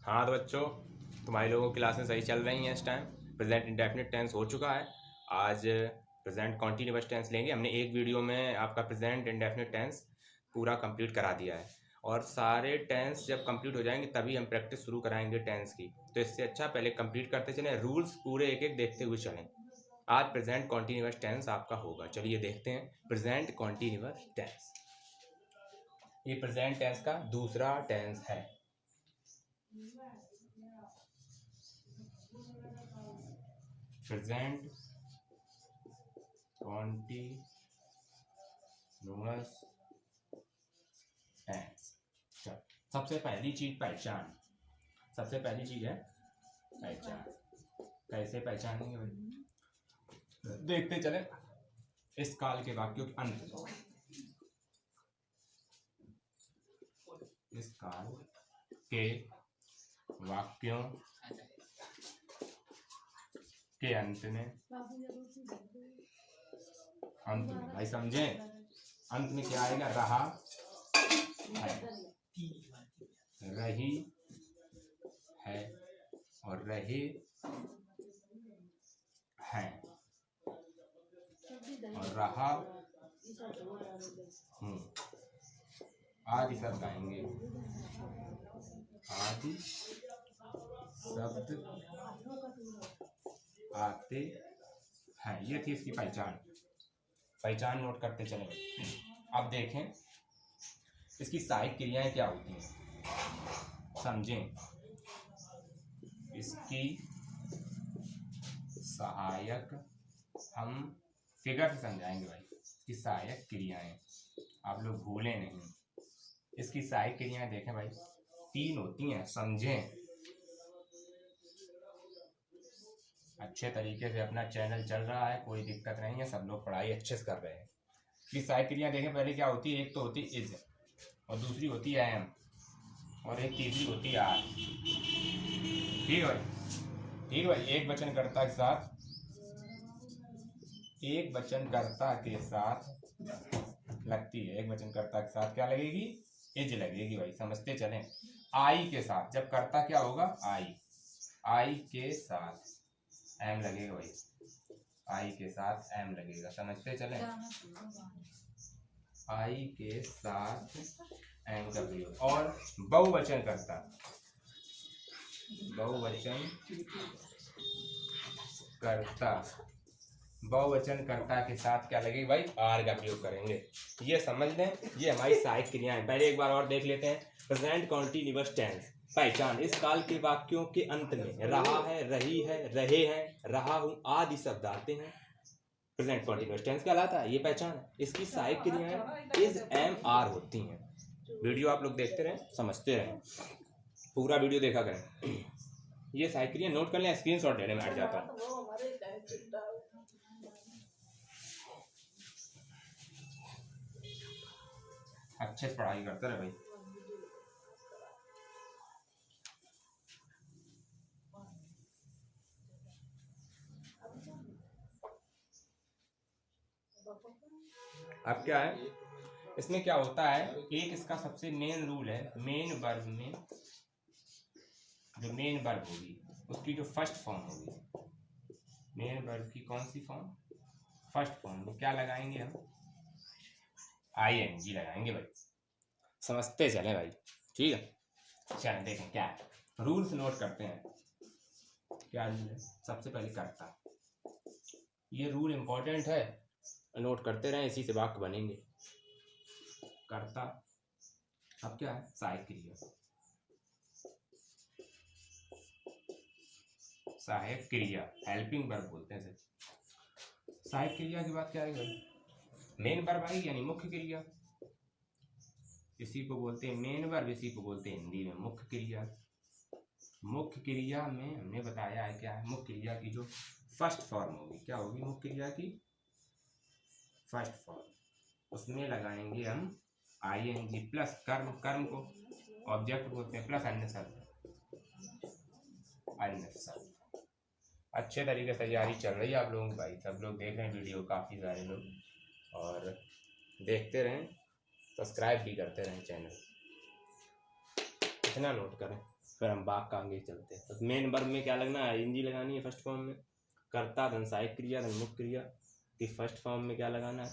हाँ तो बच्चों, तुम्हारी लोगों की क्लासें सही चल रही हैं। इस टाइम प्रेजेंट इंडेफिनिट टेंस हो चुका है। आज प्रेजेंट कॉन्टिन्यूअस टेंस लेंगे। हमने एक वीडियो में आपका प्रेजेंट इंडेफिनिट टेंस पूरा कंप्लीट करा दिया है, और सारे टेंस जब कंप्लीट हो जाएंगे तभी हम प्रैक्टिस शुरू कराएंगे टेंस की। तो इससे अच्छा पहले कंप्लीट करते चलें, रूल्स पूरे एक एक देखते हुए चलें। आज प्रेजेंट कॉन्टिन्यूअस टेंस आपका होगा। चलिए देखते हैं प्रेजेंट कॉन्टिन्यूअस टेंस। ये प्रेजेंट टेंस का दूसरा टेंस है। Present continuous tense. सबसे पहली चीज पहचान। सबसे पहली चीज है पहचान। कैसे पहचानेंगे भाई? देखते चले इस काल के वाक्यों के अंत में। इस काल के वाक्यों के अंत में भाई समझे, अंत में क्या आएगा? रहा है, रही है और रहे हैं और रहा हूँ। आदि शब्द आएंगे। आदि शब्द आते हैं। ये थी इसकी पहचान। पहचान नोट करते चले। अब देखें इसकी सहायक क्रियाएं क्या होती हैं, समझें। इसकी सहायक, हम फिगर से समझाएंगे भाई। इसकी सहायक क्रियाएं आप लोग भूलें नहीं। इसकी सहायक क्रियाएं देखें भाई, 3 होती हैं, समझें। अच्छे तरीके से अपना चैनल चल रहा है, कोई दिक्कत नहीं है, सब लोग पढ़ाई अच्छे से कर रहे हैं। इसकी सहायक क्रियाएं देखें। पहले क्या होती है? एक तो होती इज, और दूसरी होती है एम, और एक तीसरी होती है आर। ठीक है भाई? ठीक है भाई। एक वचनकर्ता के साथ, एक वचनकर्ता के साथ लगती है। एक वचनकर्ता के साथ क्या लगेगी? इज लगेगी भाई। समझते चलें। आई के साथ जब कर्ता क्या होगा? आई। आई के साथ एम लगेगा भाई। आई के साथ एम लगेगा। समझते चलें। आई के साथ एम का प्रयोग। और बहुवचन करता, बहुवचन करता, बहुवचन कर्ता के साथ क्या लगेगी भाई? आर का प्रयोग करेंगे। ये समझ लें, ये हमारी सहायक क्रियाएं। पहले एक बार और देख लेते हैं। Present continuous tense. पहचान। इस काल के वाक्यों के अंत में रहा है, रही है, रहे हैं, रहा हूं आदि शब्द आते हैं। प्रेजेंट कॉन्टिन्यूअस टेंस कहलाता है। ये पहचान है। इसकी सहायक क्रियाएं इज, एम, आर होती हैं। वीडियो आप लोग देखते रहें, समझते रहें, पूरा वीडियो देखा करें। ये सहायक क्रिया नोट कर लें, स्क्रीनशॉट लेने में हट जाता है। अच्छे से पढ़ाई करते रहे भाई। अब क्या है इसमें? क्या होता है? एक इसका सबसे मेन रूल है, मेन वर्ब में जो मेन वर्ब होगी उसकी जो फर्स्ट फॉर्म होगी, मेन वर्ब की कौन सी फॉर्म? फर्स्ट फॉर्म में क्या लगाएंगे हम? ING लगाएंगे भाई। समझते चले भाई। ठीक है, चल देखें क्या है। रूल्स नोट करते हैं। क्या रूल है? सबसे पहले कर्ता। ये रूल इंपॉर्टेंट है, नोट करते रहें, इसी से वाक्य बनेंगे। कर्ता। अब क्या है? सहायक क्रिया। सहायक क्रिया, हेल्पिंग वर्ब बोलते हैं इसे। सहायक क्रिया की बात क्या है? मेन वर्ब आई यानी मुख्य क्रिया। इसी को बोलते हैं मेन वर्ब, इसी को बोलते हैं हिंदी में मुख्य क्रिया। मुख्य क्रिया में हमने बताया है क्या है? मुख्य क्रिया की जो फर्स्ट फॉर्म होगी, क्या होगी? मुख्य क्रिया की फर्स्ट फॉर्म, उसमें लगाएंगे हम ING प्लस कर्म। कर्म को ऑब्जेक्ट बोलते हैं, प्लस अन्य शब्द। अन्य शब्द। अच्छे तरीके से तैयारी चल रही है आप लोगों की भाई। सब लोग देख रहे हैं वीडियो, काफ़ी सारे लोग, और देखते रहें, सब्सक्राइब भी करते रहें चैनल। इतना नोट करें। फिर हम बाग का आगे चलते हैं। तो मेन वर्ब में क्या लगना है, ing लगानी है फर्स्ट फॉर्म में, कर्ता धन सहायक क्रिया धन मुख्य क्रिया की फर्स्ट फॉर्म में क्या लगाना है,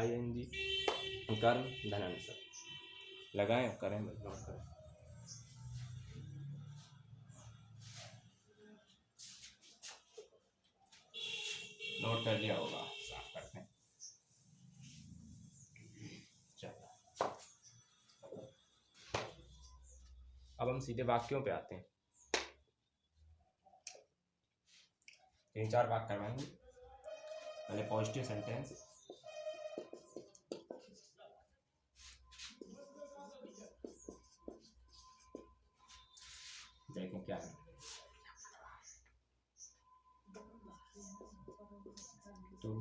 ing, कर्म धन आंसर लगाएं और करें, नोट करें। नोट कर लिया होगा, साफ करते हैं। चलो अब हम सीधे वाक्यों पे आते हैं। 3-4 वाक्य करवाएंगे। पहले पॉजिटिव सेंटेंस, देखें क्या है। तुम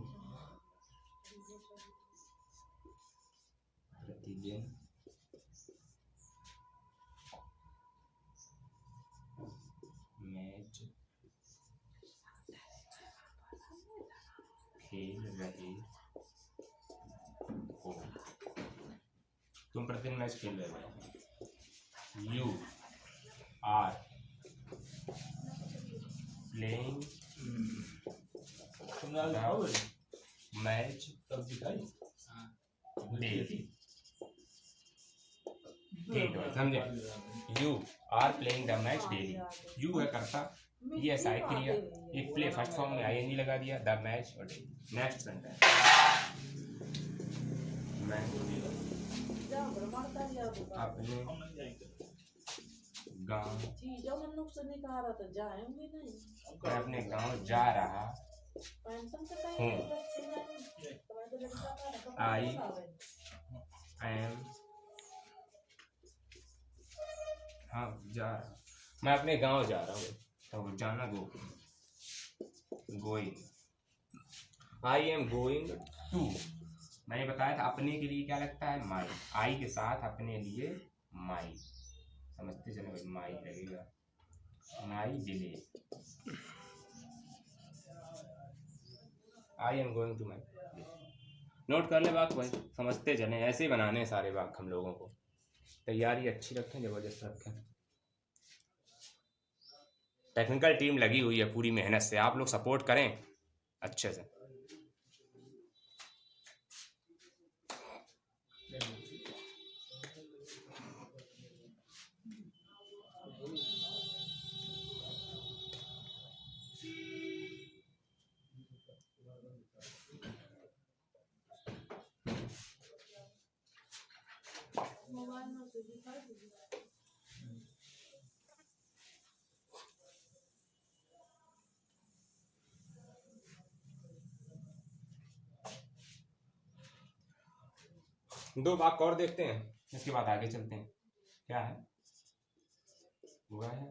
प्रतिदिन मैच खेल रहे हो, तुम प्रतिदिन मैच खेल रहे हो। You are playing match daily. ठीक है, समझे। You are playing the match daily, you है कर्ता, ये सहायक क्रिया, एक प्ले फर्स्ट फॉर्म में ing लगा दिया, द मैच और डेली। नेक्स्ट सेंटेंस, मैं अपने गांव, मैं अपने गांव जा रहा हूँ। आई एम, हाँ जा रहा, मैं अपने गांव जा रहा हूँ, तो जाना go, going. I am going to, मैंने बताया था अपने के लिए क्या लगता है, माई, आई के साथ अपने लिए माई, समझते चले भाई, माई लगेगा, my village. I am going to my, note कर ले वाक्य भाई, समझते चले, ऐसे ही बनाने हैं सारे वाक्य हम लोगों को। तैयारी अच्छी रखें, जबरदस्त रखें। टेक्निकल टीम लगी हुई है पूरी मेहनत से, आप लोग सपोर्ट करें अच्छे से। दो वाक्य और देखते हैं, इसके बाद आगे चलते हैं। क्या है, वह है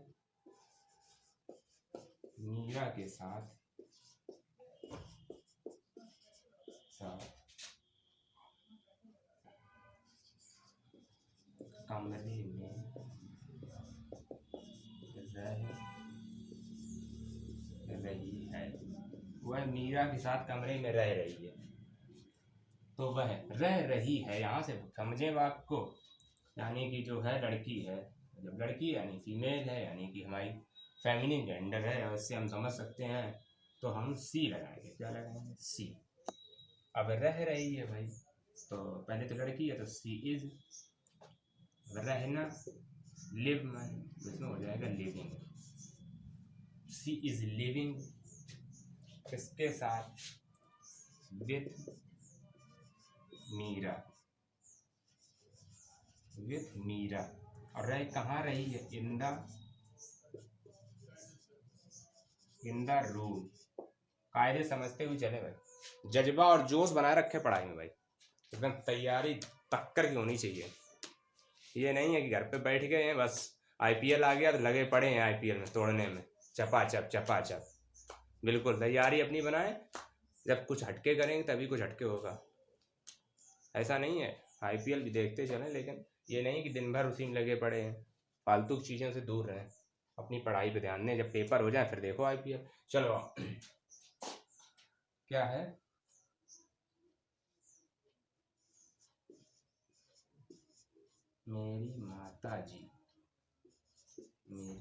मीरा के साथ कमरे में रह रही है, वह मीरा के साथ कमरे में रह रही है। तो वह रह रही है, यहाँ से समझे वाक्य को, यानी कि जो है लड़की है, जब लड़की यानी फीमेल है, यानी कि हमारी फेमिनिन जेंडर है, और इससे हम समझ सकते हैं, तो हम सी लगाएंगे। क्या लगाएंगे, सी। अब रह रही है भाई, तो पहले तो लड़की है, तो सी इज, रहना लिव मन, इसमें हो जाएगा लिविंग, सी इज लिविंग किसके साथ, विथ मीरा, विथ मीरा। और रह कहाँ रही है, इन द रूम। कायदे समझते हुए चले भाई, जज्बा और जोश बनाए रखे पढ़ाई में भाई, एकदम तैयारी टक्कर की होनी चाहिए। ये नहीं है कि घर पे बैठ गए हैं बस आईपीएल आ गया तो लगे पड़े हैं आईपीएल में तोड़ने में, चपाचप। बिल्कुल तैयारी अपनी बनाएं, जब कुछ हटके करेंगे तभी कुछ हटके होगा, ऐसा नहीं है। आईपीएल भी देखते चलें, लेकिन ये नहीं कि दिन भर उसी में लगे पड़े हैं, फालतू की चीज़ों से दूर रहें, अपनी पढ़ाई पे ध्यान दें, जब पेपर हो जाए फिर देखो आईपीएल। चलो क्या है, मेरी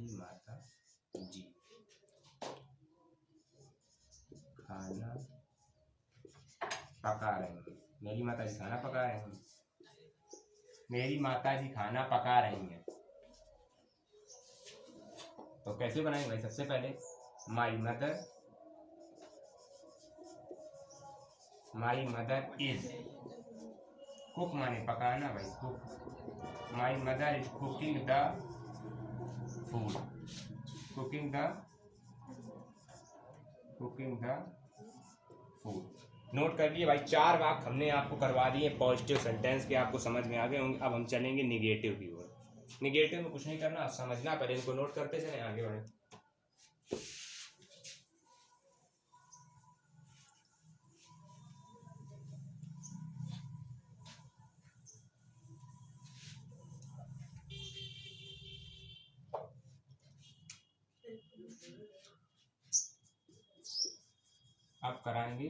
खाना पका रही हैं। मेरी माता जी खाना पका रही हैं। मेरी माता जी खाना पका रही हैं। तो कैसे बनाएंगे भाई? सबसे पहले माई मदर इज कुक, माने पकाना भाई, cook. My mother is cooking the food, cooking the food. Note कर लिए भाई, 4 वाक्य हमने आपको करवा दिए पॉजिटिव सेंटेंस के, आपको समझ में आ गए होंगे। अब हम चलेंगे निगेटिव की ओर। निगेटिव में कुछ नहीं करना, समझना, पहले इनको नोट करते चले, आगे बढ़े। अब कराएंगे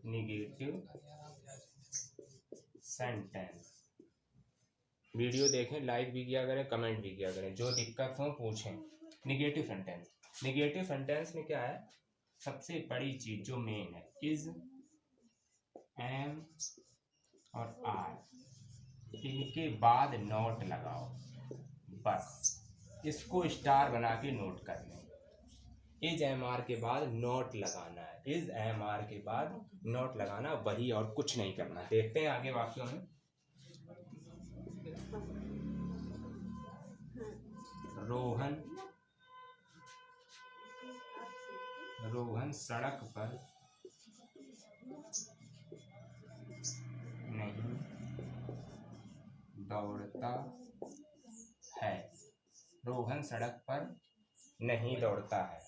निगेटिव सेंटेंस। वीडियो देखें, लाइक भी किया करें, कमेंट भी किया करें, जो दिक्कत हो पूछें। निगेटिव सेंटेंस में क्या है? सबसे बड़ी चीज जो मेन है, इज, एम और आर, इनके बाद नॉट लगाओ, बस इसको स्टार बना के नोट कर लें। इज एम आर के बाद नोट लगाना है, इज एम आर के बाद नोट लगाना, वही, और कुछ नहीं करना। देखते हैं आगे वाक्यों में। रोहन सड़क पर नहीं दौड़ता है। रोहन सड़क पर नहीं दौड़ता है।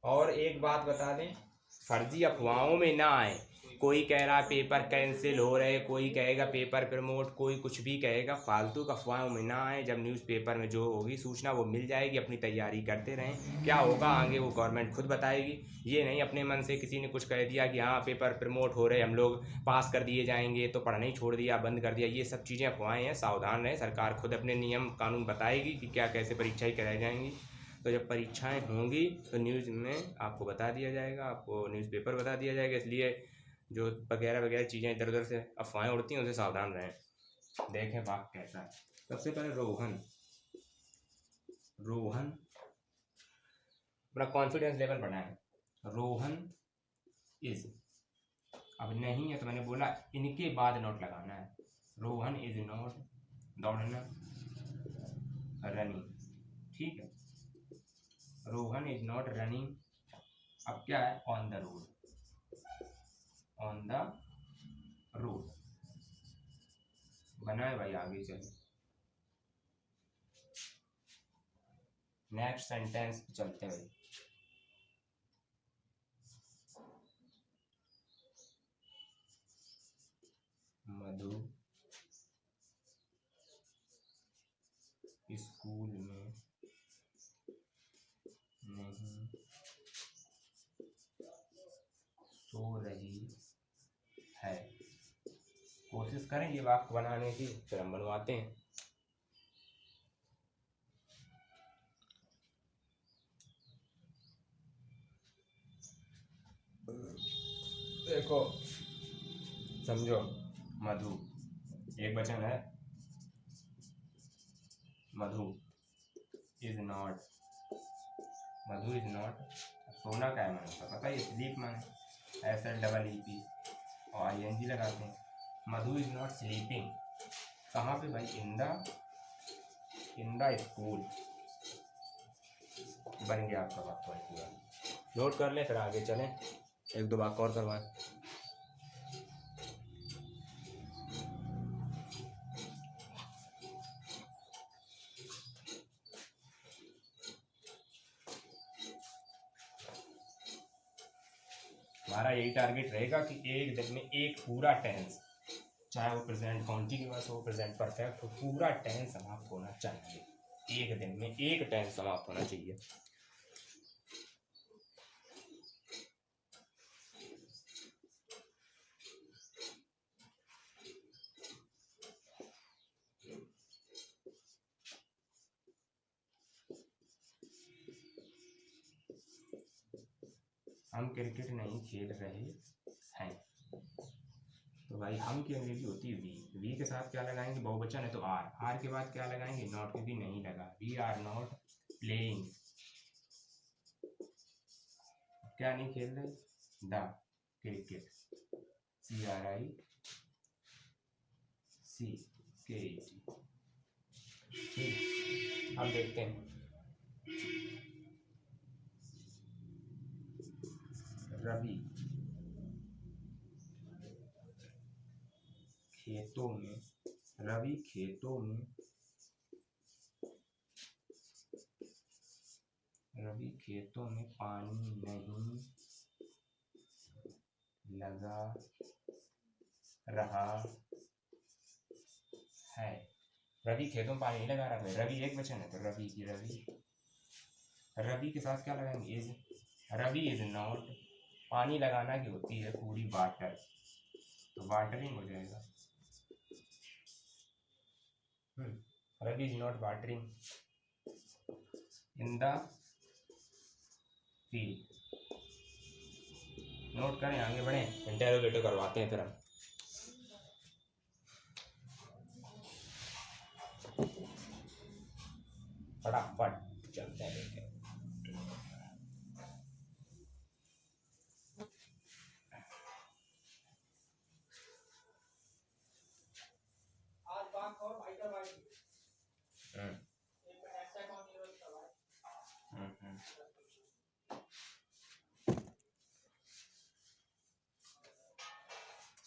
और एक बात बता दें, फर्जी अफवाहों में ना आए। कोई कह रहा पेपर कैंसिल हो रहे, कोई कहेगा पेपर प्रमोट, कोई कुछ भी कहेगा, फालतू अफवाहों में ना आए। जब न्यूज़पेपर में जो होगी सूचना वो मिल जाएगी, अपनी तैयारी करते रहें। क्या होगा आगे वो गवर्नमेंट खुद बताएगी। ये नहीं अपने मन से किसी ने कुछ कह दिया कि हाँ पेपर प्रमोट हो रहे, हम लोग पास कर दिए जाएंगे, तो पढ़ना ही छोड़ दिया, बंद कर दिया। ये सब चीज़ें अफवाहें हैं, सावधान रहें। सरकार खुद अपने नियम कानून बताएगी कि क्या कैसे परीक्षाएं कराई जाएंगी। तो जब परीक्षाएं होंगी तो न्यूज़ में आपको बता दिया जाएगा, आपको न्यूज़पेपर बता दिया जाएगा। इसलिए जो वगैरह चीज़ें इधर उधर से अफवाहें उड़ती हैं उनसे सावधान रहें। देखें वाक्य कैसा है। सबसे पहले रोहन अपना कॉन्फिडेंस लेवल बढ़ाएं। रोहन इज, अब नहीं है तो मैंने बोला इनके बाद नोट लगाना है। रोहन इज नॉट दौड़ना, रनिंग, ठीक है। Rohan is not running. अब क्या है? ऑन द रोड बनाए भाई, आगे चले। नेक्स्ट सेंटेंस चलते हैं भाई। मधु स्कूल में नहीं सो रही है। कोशिश करें ये वाक्य बनाने की, फिर हम बनवाते हैं। देखो समझो, मधु एक वचन है, मधु इज नॉट, सोना का है माने, पता है स्लीप माने, SLEEP और ING लगाते हैं। मधु इज नॉट स्लीपिंग, कहाँ पे भाई? In the school. बन गया आपका वाक्य पूरा। नोट कर ले, फिर आगे चलें, एक दो वाक्य और करवाएं। हमारा यही टारगेट रहेगा कि एक दिन में एक पूरा टेंस, चाहे वो प्रेजेंट कॉन्टिन्यूअस हो, प्रेजेंट परफेक्ट हो, पूरा टेंस समाप्त होना चाहिए। एक दिन में एक टेंस समाप्त होना चाहिए। हम क्रिकेट नहीं खेल रहे हैं। तो भाई हम की अंग्रेजी होती है वी। वी के साथ क्या लगाएंगे, बहुवचन है तो आर। आर के बाद क्या लगाएंगे, नॉट, क्योंकि नहीं लगा। वी आर नॉट प्लेइंग, क्या नहीं खेल रहे, द क्रिकेट, CRICKET। ठीक, अब देखते हैं रवि खेतों में, रवि खेतों में, रवि खेतों में पानी नहीं लगा रहा है। रवि खेतों में पानी नहीं लगा रहा है, रवि एक वचन है तो रवि की रवि। रवि के साथ क्या लगाएंगे, इज। रवि इज नॉट, पानी लगाना की होती है पूरी वाटर, तो वाटरिंग हो जाएगा। Ravi is not watering in the field. Note करें, आगे बढ़े, इंटेरोगेटिव करवाते हैं फिर हम। फटाफट चलते हैं लेके।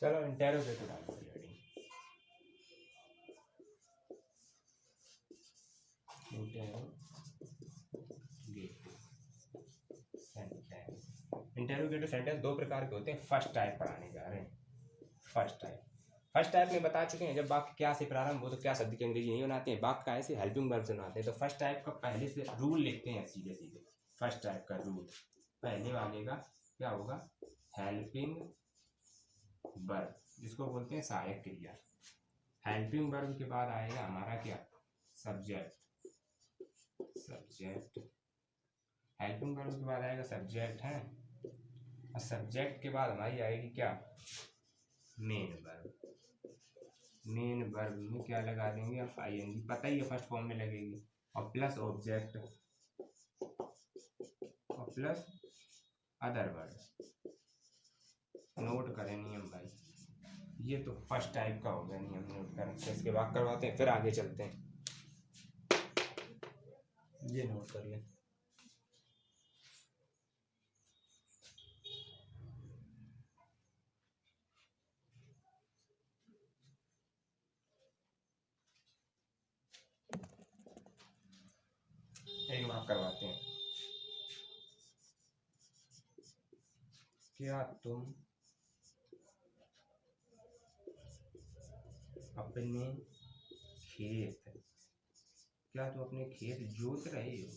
चलो इंटेरोगेटिव डालो, इंटेरोगेटिव सेंटेंस दो प्रकार के होते हैं। फर्स्ट टाइप पढ़ाने जा रहे हैं। फर्स्ट टाइप में बता चुके हैं, जब वाक्य क्या से प्रारंभ हो तो क्या शब्द की अंग्रेजी नहीं बनाते हैं, वाक्य का ऐसे हेल्पिंग वर्ब से बनाते हैं। तो फर्स्ट टाइप का पहले से रूल लिखते हैं सीधे सीधे। फर्स्ट टाइप का रूल, पहले वाले का क्या होगा, हेल्पिंग वर्ब, जिसको बोलते हैं सहायक क्रिया। हेल्पिंग वर्ब के बाद आएगा हमारा क्या, सब्जेक्ट। हेल्पिंग वर्ब के बाद आएगा सब्जेक्ट है, और सब्जेक्ट के बाद हमारी आएगी क्या, मेन वर्ब। मेन वर्ब में क्या लगा देंगे आप, ING, पता ही है फर्स्ट फॉर्म में लगेगी, और प्लस ऑब्जेक्ट और प्लस अदर वर्ड। नोट करें नियम भाई, ये तो फर्स्ट टाइप का हो गया नियम, नोट करें। तो इसके बाद करवाते हैं, फिर आगे चलते हैं। ये नोट कर लें। एक बार करवाते हैं, क्या तुम अपने खेत, क्या तुम अपने खेत जोत रहे हो,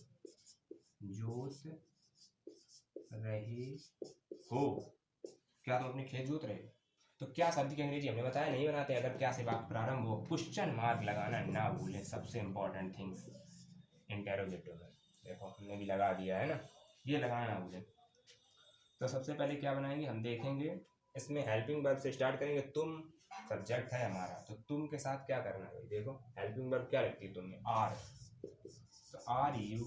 क्या तुम अपने खेत जोत रहे हो। तो क्या शब्द की अंग्रेजी हमने बताया नहीं बनाते, अगर क्या से वाक्य प्रारंभ हो, क्वेश्चन मार्क लगाना ना भूलें, सबसे इंपॉर्टेंट थिंग्स इंटेरोगेटिव में। देखो हमने भी लगा दिया है ना, ये लगाना ना भूलें। तो सबसे पहले क्या बनाएंगे, हम देखेंगे इसमें हेल्पिंग वर्ब से स्टार्ट करेंगे। तुम सब्जेक्ट है हमारा, तो तुम के साथ क्या करना है, देखो हेल्पिंग वर्ब क्या लगती है तुम में, आर। तो आर यू,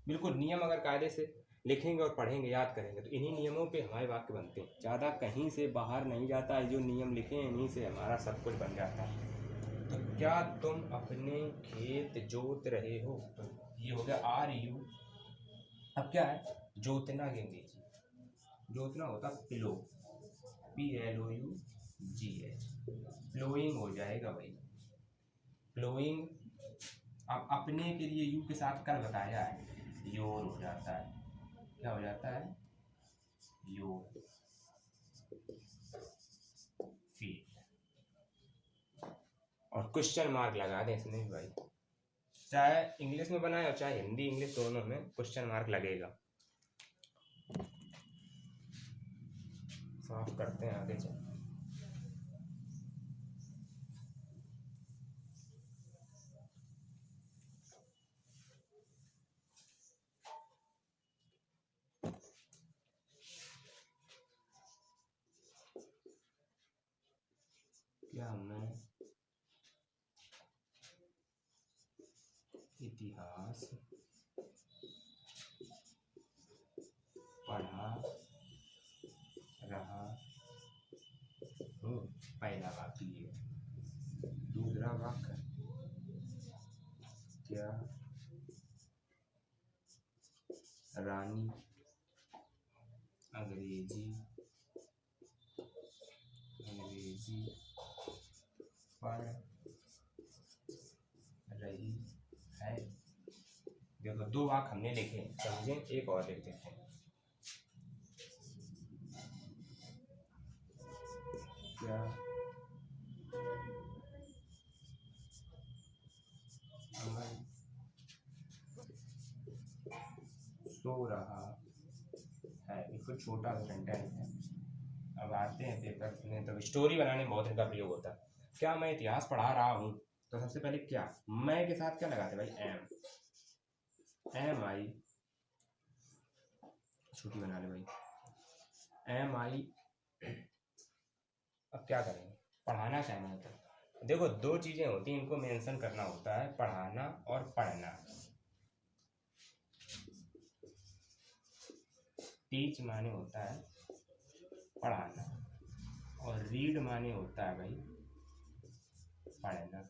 बिल्कुल नियम अगर कायदे से लिखेंगे और पढ़ेंगे, याद करेंगे, तो इन्हीं नियमों पे हमारे वाक्य बनते हैं। ज़्यादा कहीं से बाहर नहीं जाता है, जो नियम लिखे हैं इन्हीं से हमारा सब कुछ बन जाता है। तो क्या तुम अपने खेत जोत रहे हो, तो ये हो गया आर यू। अब क्या है, जोतना की अंग्रेजी, जोतना होता प्लो, PLOUGH, प्लोइंग हो जाएगा भाई, प्लोइंग। अब अपने के लिए यू के साथ कर बताया है, योर हो जाता है, क्या हो जाता है, योर, फील्ड। और क्वेश्चन मार्क लगा दें इसमें भाई, चाहे इंग्लिश में बनाए और चाहे हिंदी इंग्लिश दोनों में क्वेश्चन मार्क लगेगा। साफ करते हैं, आगे चलते हैं। क्या मैं इतिहास पढ़ा रहा हूँ? पहला वाक्य ये। दूसरा वाक्य, क्या रानी अंग्रेजी पढ़ रही है? देखो 2 वाक्य हमने लिखे, समझे? एक और लिख देते हैं। क्या अमन सो रहा है? इसको छोटा सा सेंटेंस है। अब आते हैं पेपर में, तो स्टोरी बनाने में बहुत इनका प्रयोग होता है। क्या मैं इतिहास पढ़ा रहा हूँ? तो सबसे पहले क्या, मैं के साथ क्या लगाते भाई? एम आई, छुट्टी बना ले भाई, एम आई। अब क्या करेंगे? पढ़ाना चाहना होता है। देखो 2 चीज़ें होती हैं, इनको मेंशन करना होता है, पढ़ाना और पढ़ना। टीच माने होता है पढ़ाना, और रीड माने होता है भाई पढ़ना।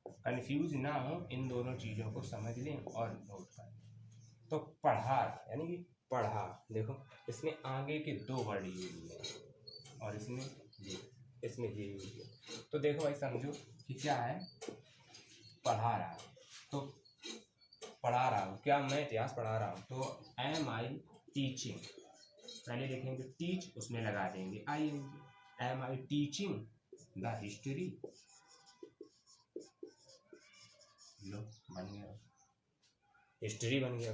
कंफ्यूज ना हो, इन दोनों चीज़ों को समझ लें और नोट कर लें। तो पढ़ा यानी कि पढ़ा, देखो इसमें आगे के 2 वर्ड यूज हुए और इसमें ये यूज हुआ। तो देखो भाई समझो कि क्या है, पढ़ा रहा है। तो पढ़ा रहा हूँ, क्या मैं इतिहास पढ़ा रहा हूँ? तो एम आई टीचिंग, पहले देखेंगे टीच, उसमें लगा देंगे I N G. Am I teaching the history, लो बन गया, हिस्ट्री बन गया।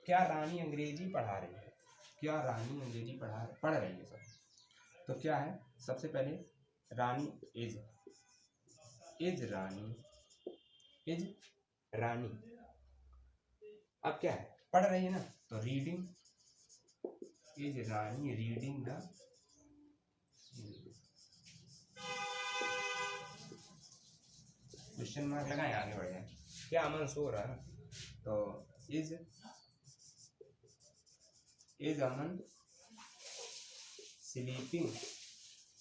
क्या रानी अंग्रेजी पढ़ा रही है? क्या रानी अंग्रेजी पढ़ रही है सर? तो क्या है, सबसे पहले रानी इज रानी। अब क्या है, पढ़ रही है ना, तो reading, is Rani reading the, question mark लगाए, आगे बढ़ जाए। क्या अमन सो रहा है? तो is Aman sleeping,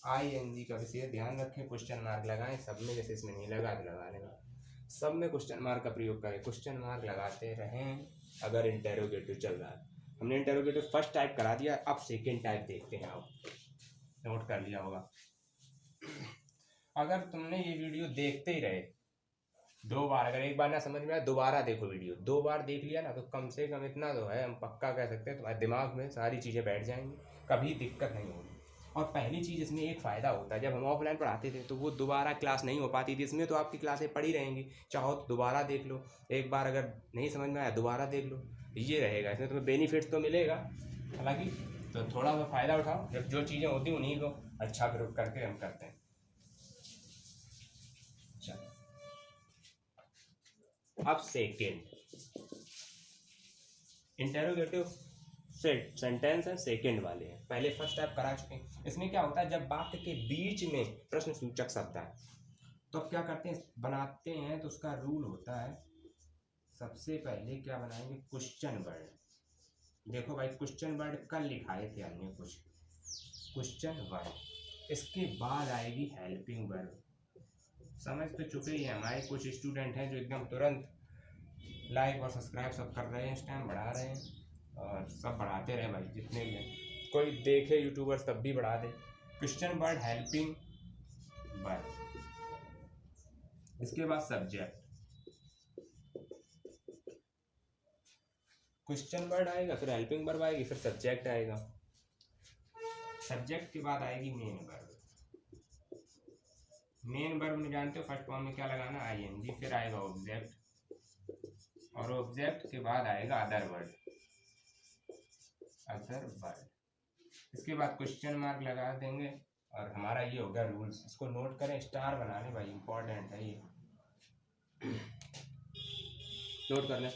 I N G का विशेष ध्यान रखें, क्वेश्चन मार्क लगाएं सब में, जैसे इसमें नहीं लगा तो लगा लेना। सब में क्वेश्चन मार्क का प्रयोग करें, क्वेश्चन मार्क लगाते रहें अगर इंटेरोगेटिव चल रहा है। हमने इंटेरोगेटिव फर्स्ट टाइप करा दिया, अब सेकेंड टाइप देखते हैं। आप नोट कर लिया होगा। अगर तुमने ये वीडियो देखते ही रहे 2 बार, अगर एक बार ना समझ में आया दोबारा देखो वीडियो, 2 बार देख लिया ना, तो कम से कम इतना तो है, हम पक्का कह सकते हैं तुम्हारे दिमाग में सारी चीज़ें बैठ जाएंगी, कभी दिक्कत नहीं होगी। और पहली चीज़ इसमें एक फ़ायदा होता है, जब हम ऑफलाइन पढ़ाते थे तो वो दोबारा क्लास नहीं हो पाती थी, इसमें तो आपकी क्लासें पड़ी रहेंगी, चाहो तो दोबारा देख लो, एक बार अगर नहीं समझ में आया दोबारा देख लो, ये रहेगा, इसमें तुम्हें बेनिफिट तो मिलेगा हालांकि। तो थोड़ा सा फ़ायदा उठाओ, जब जो चीज़ें होती हैं उन्हीं को अच्छा प्रयोग करके हम करते हैं। चलो अब सेकेंड इंटेरोगेटिव सेंटेंस है, सेकेंड वाले हैं, पहले फर्स्ट टाइप करा चुके हैं। इसमें क्या होता है, जब वाक्य के बीच में प्रश्न सूचक शब्द है तो अब क्या करते हैं, बनाते हैं, तो उसका रूल होता है, सबसे पहले क्या बनाएंगे, क्वेश्चन वर्ड। देखो भाई क्वेश्चन वर्ड कल लिखाए थे हमने कुछ क्वेश्चन वर्ड, इसके बाद आएगी हेल्पिंग वर्ब। समझ तो चुके ही हैं, हमारे कुछ स्टूडेंट हैं जो एकदम तुरंत लाइक और सब्सक्राइब सब कर रहे हैं, इस टाइम बढ़ा रहे हैं, और सब बढ़ाते रहे भाई, जितने भी हैं, कोई देखे यूट्यूबर्स तब भी बढ़ा दे। क्वेश्चन वर्ड हेल्पिंग वर्ड, इसके बाद सब्जेक्ट, क्वेश्चन वर्ड आएगा, फिर हेल्पिंग वर्ब आएगी, फिर सब्जेक्ट आएगा, सब्जेक्ट के बाद आएगी मेन वर्ब। मेन वर्ब में जानते हो फर्स्ट फॉर्म में क्या लगाना, आई एन जी, फिर आएगा ऑब्जेक्ट, और ऑब्जेक्ट के बाद आएगा अदर वर्ड, इसके बाद क्वेश्चन मार्क लगा देंगे, और हमारा ये हो गया रूल्स। इसको नोट करें, स्टार बना लें भाई, इंपॉर्टेंट है ये, नोट कर लें।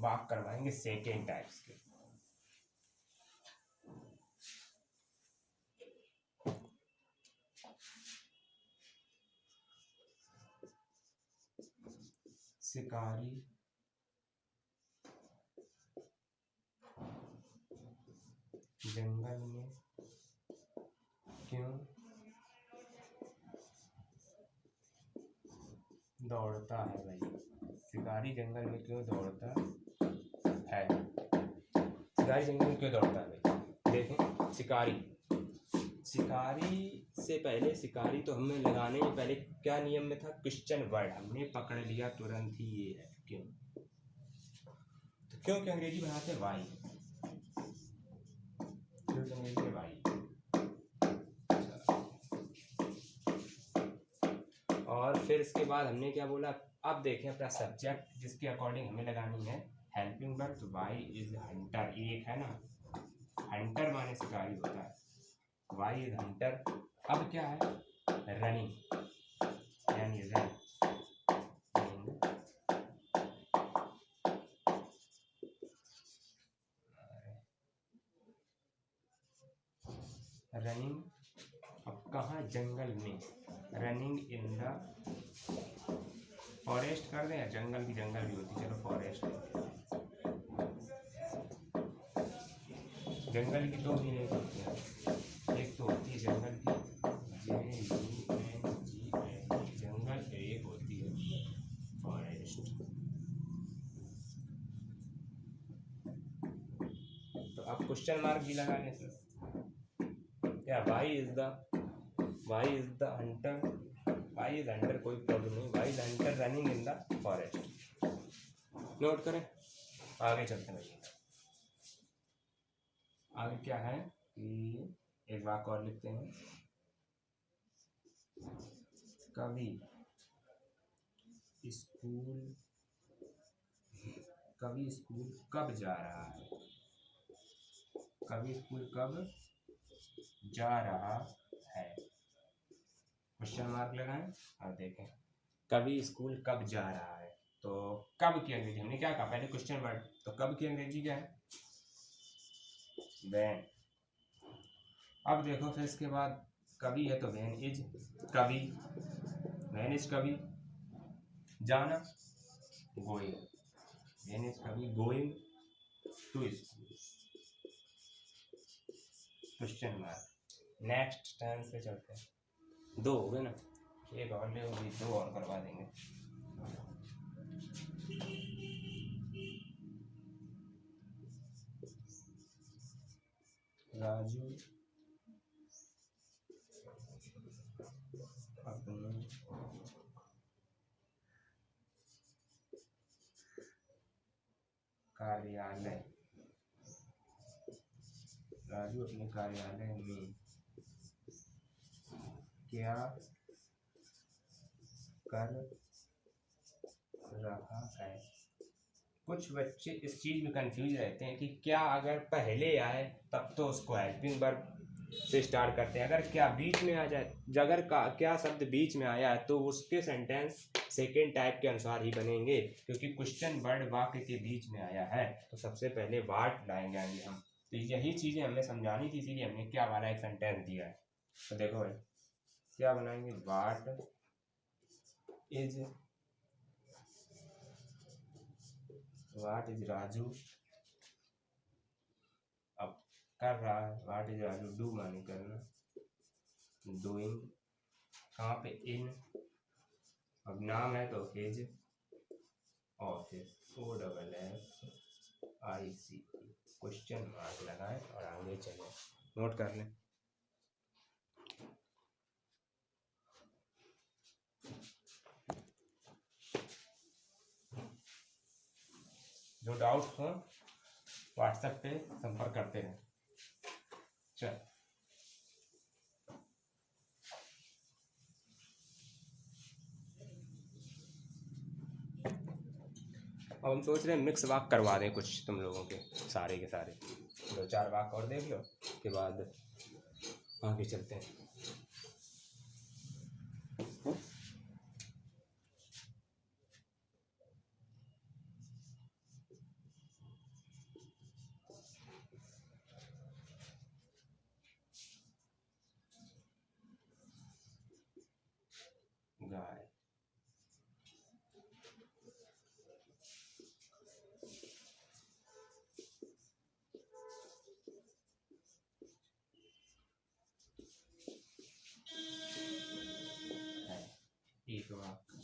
वाक करवाएंगे सेकेंड टाइप्स के। शिकारी जंगल में क्यों दौड़ता है भाई? शिकारी जंगल में क्यों दौड़ता है? शिकारी जंगल में क्यों दौड़ता है भाई? देखें, शिकारी से पहले शिकारी तो हमें लगाने ही पहले क्या नियम में था? क्वेश्चन वर्ड हमने पकड़ लिया तुरंत ही, ये है क्यों। तो क्यों के अंग्रेजी बनाते हैं वाई, क्यों के अंग्रेजी में वाई। और फिर इसके बाद हमने क्या बोला? अब देखें अपना सब्जेक्ट जिसके अकॉर्डिंग हमें लगानी है हेल्पिंग वर्ब। तो वाई इज हंटर, एक है ना, हंटर माने शिकारी होता है, वाई इज हंटर। अब क्या है? रनिंग, यानी रन। रनिंग, अब कहाँ? जंगल में। रनिंग इन द फॉरेस्ट कर दें, या जंगल की जंगल भी होती है, चलो फॉरेस्ट। जंगल की दो मीनिंग होती है, एक तो होती है जंगल की JUNGL, जंगल, एक होती है फॉरेस्ट। तो अब क्वेश्चन मार्क भी लगाने से क्या? Why is the hunter, why is hunter, कोई प्रॉब्लम नहीं, why is hunter running in the forest. Note करें, आगे चलते हैं। आगे क्या है कि एक वाक्य और लिखते हैं। कवि स्कूल कब जा रहा है? कवि स्कूल कब जा रहा है? क्वेश्चन मार्क लगाएं और देखें, कवि स्कूल कब जा रहा है। तो कब की अंग्रेजी हमने क्या कहा? पहले क्वेश्चन वर्ड, तो कब की अंग्रेजी क्या है? व्हेन। अब देखो फिर इसके बाद कवि है तो when is Kavi, when is Kavi, जाना going, when is Kavi going to school, question mark. Next tense पे चलते हैं। दो हो गए ना, एक और ले होगी, दो और करवा देंगे। राजू अपने कार्यालय, राजू अपने कार्यालय में क्या कर रहा है? कुछ बच्चे इस चीज में कंफ्यूज रहते हैं कि क्या अगर पहले आए तब तो उसको हेल्पिंग वर्ब से स्टार्ट करते हैं, अगर क्या बीच में आ जाए, अगर क्या शब्द बीच में आया है तो उसके सेंटेंस सेकेंड टाइप के अनुसार ही बनेंगे, क्योंकि क्वेश्चन वर्ड वाक्य के बीच में आया है तो सबसे पहले वाट लाएंगे आगे हम। तो यही चीजें हमने समझानी थी, इसीलिए हमने क्या वाला एक सेंटेंस दिया है। तो देखो भाई क्या बनाएंगे? वाट इज राजू, अब कर रहा है, वाट इज राजू डू माने करना, डूइंग कहाँ पे? इन, अब नाम है तो his office, OFFIC, question mark लगाएं और आगे चलें। नोट कर लें। जो डाउट्स हो व्हाट्सएप पे संपर्क करते रहें। चल अब हम सोच रहे हैं मिक्स वाक करवा दें कुछ तुम लोगों के सारे, दो चार वाक और देख लो, उसके बाद आगे चलते हैं। गाय। एक वाक्य।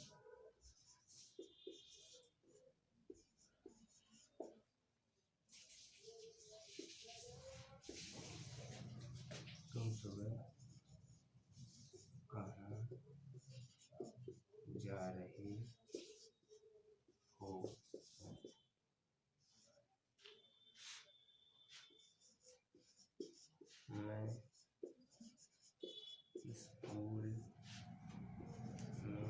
तुम सुबह कहाँ जा रहे हो? मैं स्कूल में नहीं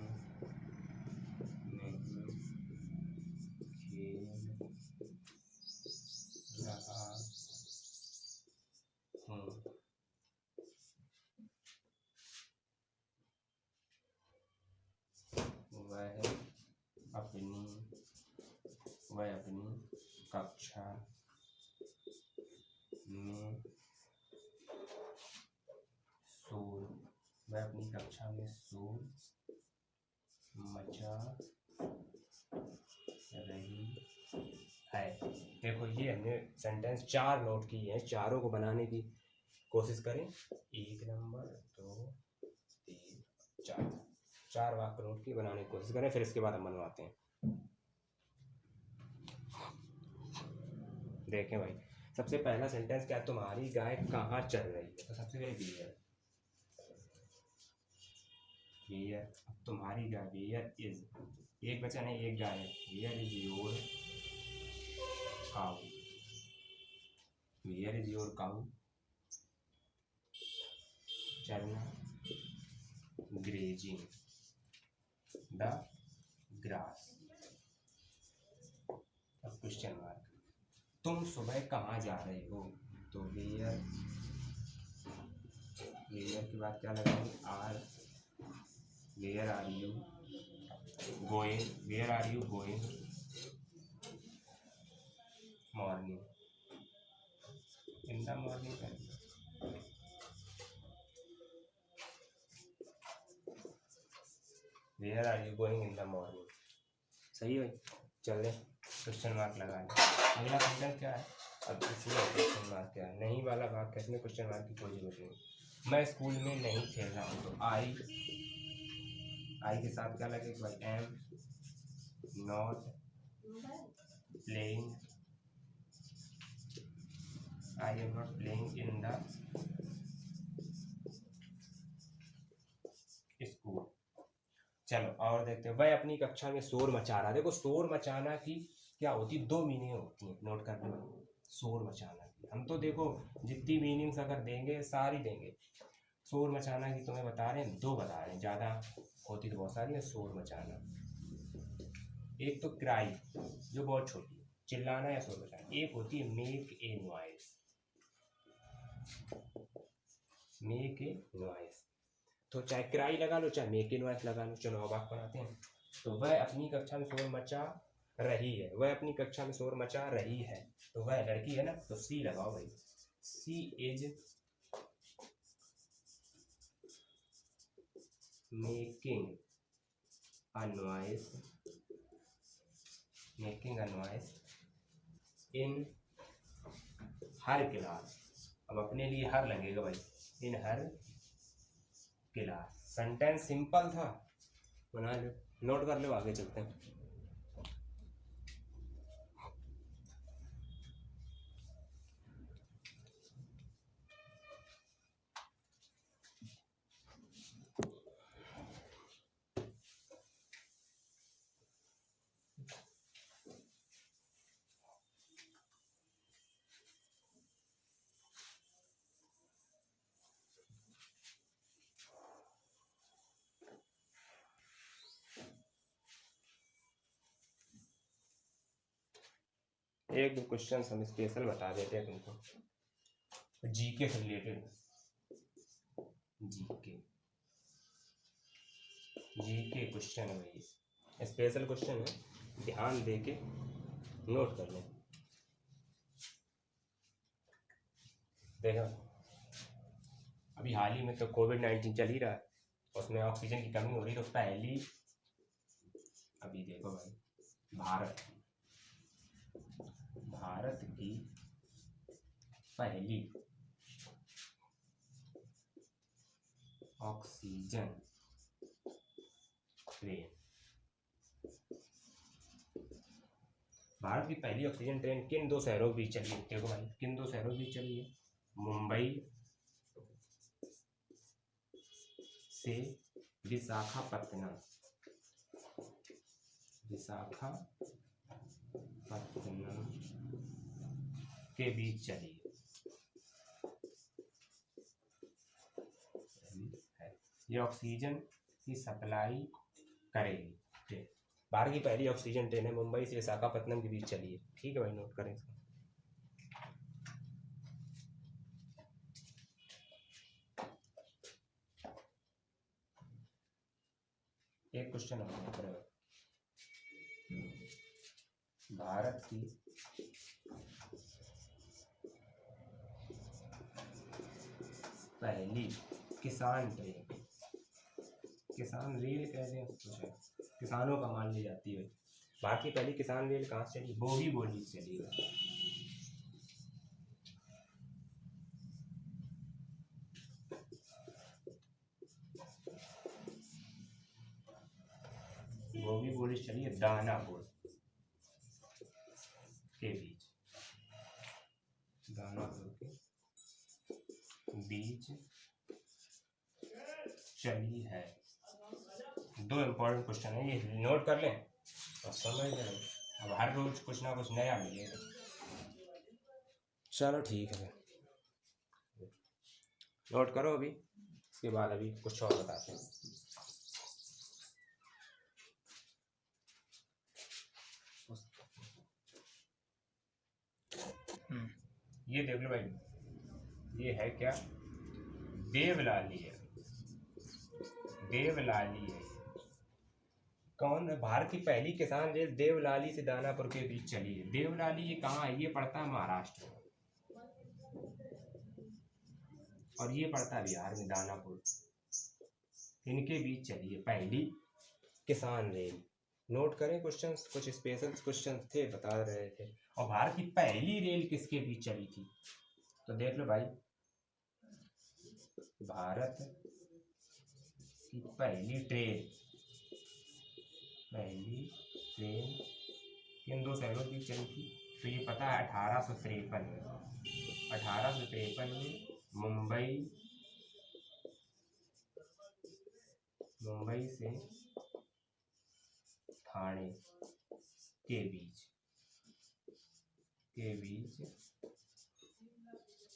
खेल रहा हूँ। वह अपनी कक्षा में शोर मचा रही है। देखो ये हमने सेंटेंस 4 नोट की है, चारों को बनाने की कोशिश करें। 1 नंबर 2 3 4 वाक्य नोट की बनाने की कोशिश करें, फिर इसके बाद हम बनवाते हैं। देखें भाई, सबसे पहला सेंटेंस क्या, तुम्हारी गाय कहाँ चल रही है? तो सबसे पहले वेयर। अब तुम्हारी गाय, वेयर इज, एक बचा नहीं, एक गाय है। Where is your cow? Where is your cow? चरना, ग्रेजिंग द ग्रास। अब क्वेश्चन मार्क, तुम सुबह कहाँ जा रहे हो? तो वेयर के बाद क्या लगाएंगे? R. Where are you going? Where are you going? Morning, in the morning करेंगे। Where are you going in the morning? सही है, चल क्वेश्चन मार्क लगा लें। अगला सेंटेंस क्या है? अब इसमें क्वेश्चन मार्क क्या है? नहीं वाला वाक्य, इसमें क्वेश्चन मार्क की कोई जरूरत नहीं। मैं स्कूल में नहीं खेल रहा हूँ, तो आई के साथ क्या लगेगा? Am not playing, I am not playing in the school. चलो और देखते हैं। वह अपनी कक्षा में शोर मचा रहा है। देखो शोर मचाना की क्या होती है? 2 मीनिंग होती है, नोट कर लो। शोर मचाना की हम तो देखो जितनी मीनिंग्स अगर देंगे सारी देंगे। शोर मचाना की तुम्हें बता रहे हैं, 2 बता रहे हैं, ज़्यादा होती तो बहुत सारी है। शोर मचाना, एक तो क्राई जो बहुत छोटी है, चिल्लाना या शोर मचाना। एक होती है make a noise, make a noise. तो चाहे क्राई लगा लो चाहे मेक ए नॉइस लगा लो। चलो अब बात बनाते हैं। तो वह अपनी कक्षा में शोर मचा रही है, वह अपनी कक्षा में शोर मचा रही है, तो वह लड़की है ना, तो सी लगाओ भाई। She is making a noise, making a noise in her class. अब अपने लिए हर लगेगा भाई, in her class. Sentence simple था, बना लो, नोट कर लो, आगे चलते हैं। एक दो क्वेश्चन हम स्पेशल बता देते हैं तुमको, जीके से रिलेटेड। जीके क्वेश्चन है भाई, स्पेशल क्वेश्चन है, ध्यान दे के नोट कर लें। देखो अभी हाल ही में तो कोविड-19 चल ही रहा है, उसमें ऑक्सीजन की कमी हो रही, तो पहली, अभी देखो भाई, भारत की पहली ऑक्सीजन ट्रेन, भारत की पहली ऑक्सीजन ट्रेन किन दो शहरों के बीच चली है? देखो भाई, किन दो शहरों के बीच चली है? मुंबई से विशाखापत्तनम के बीच चली है। ये ऑक्सीजन की सप्लाई करेगी ट्रेन। भारत की पहली ऑक्सीजन ट्रेन है, मुंबई से विशाखापत्तनम के बीच चली है। ठीक है भाई, नोट करें इसको। एक क्वेश्चन और, भारत की पहली किसान ट्रेन, किसान रेल कह दें उसको, किसानों का मान ली जाती है। भारत की पहली किसान रेल कहाँ से चली? बोगी से चली है। बोगी चली है दानापुर के बीच, दानापुर के बीच चली है। दो इम्पोर्टेंट क्वेश्चन है, ये नोट कर लें और समझ जाए। अब हर रोज कुछ ना कुछ नया मिलेगा। चलो ठीक है, नोट करो अभी, इसके बाद अभी कुछ और बताते हैं। ये देख लो भाई, ये है क्या? देवलाली है, देवलाली है। कौन है? भारत की पहली किसान रेल देवलाली से दानापुर के बीच चली है। देवलाली ये कहाँ है? ये पड़ता है महाराष्ट्र में, और ये पड़ता है बिहार में, दानापुर। इनके बीच चली है पहली किसान रेल। नोट करें क्वेश्चंस, कुछ स्पेशल क्वेश्चंस थे, बता रहे थे। और भारत की पहली रेल किसके बीच चली थी? तो देख लो भाई, भारत की पहली ट्रेन किन दो शहरों की चली थी? तो ये पता है 1853 में, 1853 में मुंबई से ठाणे के बीच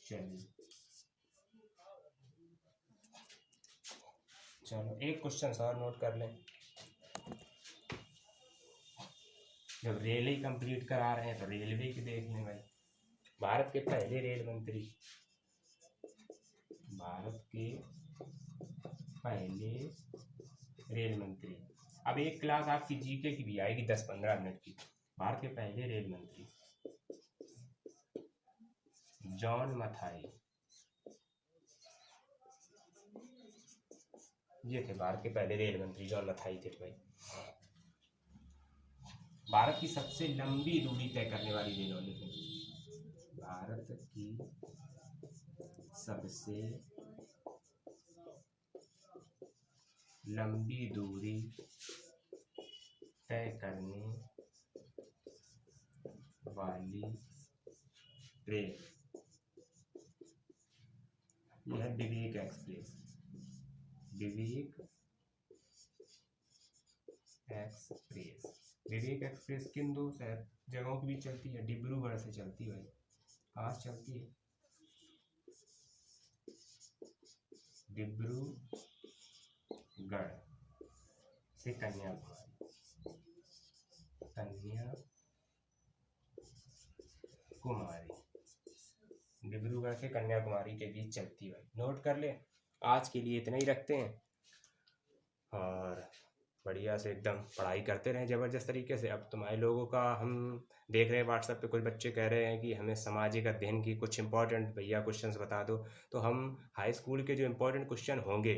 चली। चलो एक क्वेश्चन और नोट कर लें, जब रेल ही कंप्लीट करा रहे हैं तो रेलवे की देख लें भाई। भारत के पहले रेल मंत्री, भारत के पहले रेल मंत्री। अब एक क्लास आपकी जीके की भी आएगी 10-15 मिनट की। भारत के पहले रेल मंत्री जॉन मथाई, ये थे भारत के पहले रेल मंत्री, जॉन मथाई थे भाई। भारत की सबसे लंबी दूरी तय करने वाली रेल लिखें। भारत की सबसे लंबी दूरी तय करने वाली ट्रेन, यह है विवेक एक्सप्रेस। विवेक एक्सप्रेस किन दो शहर जगहों के बीच चलती है? डिब्रूगढ़ से चलती है भाई। कहाँ से चलती है? डिब्रूगढ़ से डिब्रूगढ़ से कन्याकुमारी के बीच चलती है भाई। नोट कर ले। आज के लिए इतना ही रखते हैं, और बढ़िया से एकदम पढ़ाई करते रहें ज़बरदस्त तरीके से। अब तुम्हारे लोगों का हम देख रहे हैं व्हाट्सएप पे, कुछ बच्चे कह रहे हैं कि हमें सामाजिक अध्ययन की कुछ इंपॉर्टेंट भैया क्वेश्चंस बता दो। तो हम हाई स्कूल के जो इंपॉर्टेंट क्वेश्चन होंगे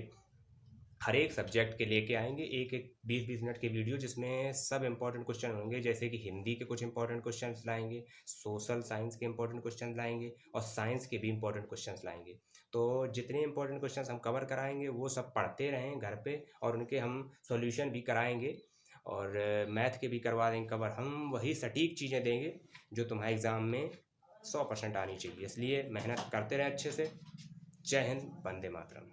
हर एक सब्जेक्ट के लेके आएंगे एक एक 20-20 मिनट के वीडियो, जिसमें सब इंपॉर्टेंट क्वेश्चन होंगे। जैसे कि हिंदी के कुछ इंपॉर्टेंट क्वेश्चंस लाएंगे, सोशल साइंस के इंपॉर्टेंट क्वेश्चन लाएंगे और साइंस के भी इंपॉर्टेंट क्वेश्चंस लाएंगे। तो जितने इंपॉर्टेंट क्वेश्चंस हम कवर कराएंगे वो सब पढ़ते रहें घर पे, और उनके हम सॉल्यूशन भी कराएंगे, और मैथ के भी करवा देंगे कवर। हम वही सटीक चीज़ें देंगे जो तुम्हारे एग्ज़ाम में 100% आनी चाहिए। इसलिए मेहनत करते रहें अच्छे से। जय हिंद, वंदे मातरम।